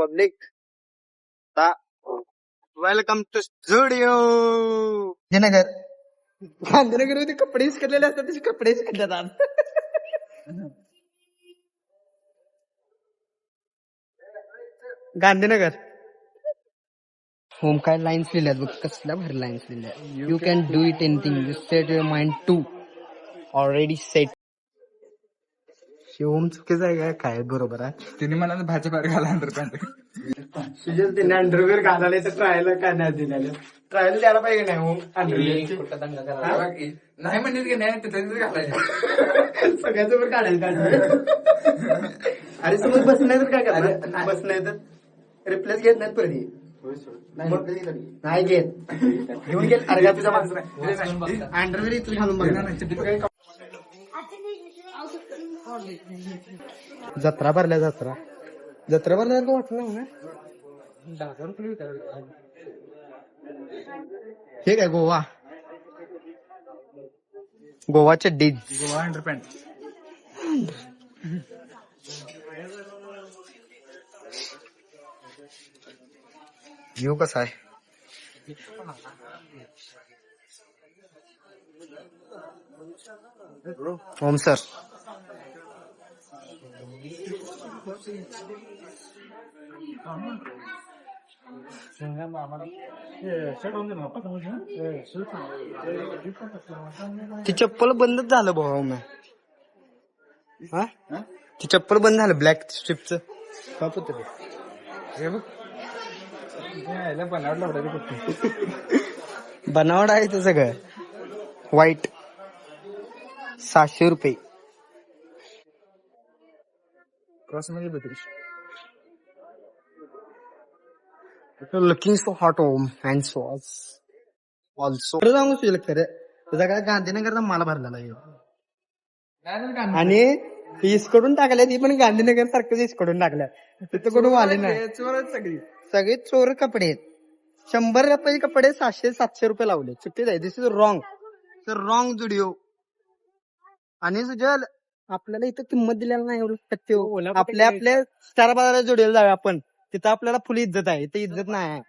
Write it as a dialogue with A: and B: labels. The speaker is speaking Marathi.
A: Public welcome to studio Gandhinagar. Gandhinagar कपडे विस्कटलेले असतात तसे कपडे विस्कटतात. गांधीनगर. होम काय लाईन्स लिहिल्यात बघ, कसल्या भारी लाईन्स लिहिल्या. You can do it anything, you set your mind to already set. Shivam चुकीचं आहे काय बरोबर आहे.
B: तिने मला भाजी बाहेर घाला अंडरपॅन्ट.
A: सुजल तिने अंडरवेअर घालायला तर ट्रायला काय नाही दिलेलं. ट्रायल द्यायला पाहिजे नाही हो अंडरवेअर.
B: नाही म्हणत की नाही तिथे घालायचं.
A: सगळ्याचं पण काढायचं. अरे समज बस नाही तर काय करणार, बस नाही तर रिप्लेस घेत नाहीत परत. नाही घेत, घेऊन घेत. अरे तुझ्या माणसं अंडरवेअर इथं घालून बघ. जत्रा भरल्या जत्रा भरल्या वाटलं ना. हे काय गोवा, गोवाचे डीज.
B: गोवा अंडरपॅन्ट.
A: व्ह्यू कसा आहे. ओम सर. ती चप्पल बंदच झालं भाऊ. हा ती चप्पल बंद झालं ब्लॅक स्ट्रिपचं. बनावट आहे ते सगळं. व्हाईट 700 रुपये.
B: क्रॉस मध्ये 32.
A: Looking so hot home and so also. खरं सांगू तुझ्या खरं, तुझा काय गांधीनगरचा माल भरलेला आहे. आणि इसकडून टाकल्या ती पण गांधीनगर सारखंच इसकडून टाकल्या. तिथं कोणी आले नाही. सगळे चोर कपडे आहेत. 100 रुपये कपडे 700-700 रुपये लावले. चुकीच आहे. दिस इज रॉंग. रॉंग जुडिओ. आणि सुजल आपल्याला इथं किंमत दिलेला नाही एवढं. आपल्या स्टार बाजारात जुडिओला जाऊया आपण, तिथं आपल्याला फुल इज्जत आहे. इथं इज्जत नाही.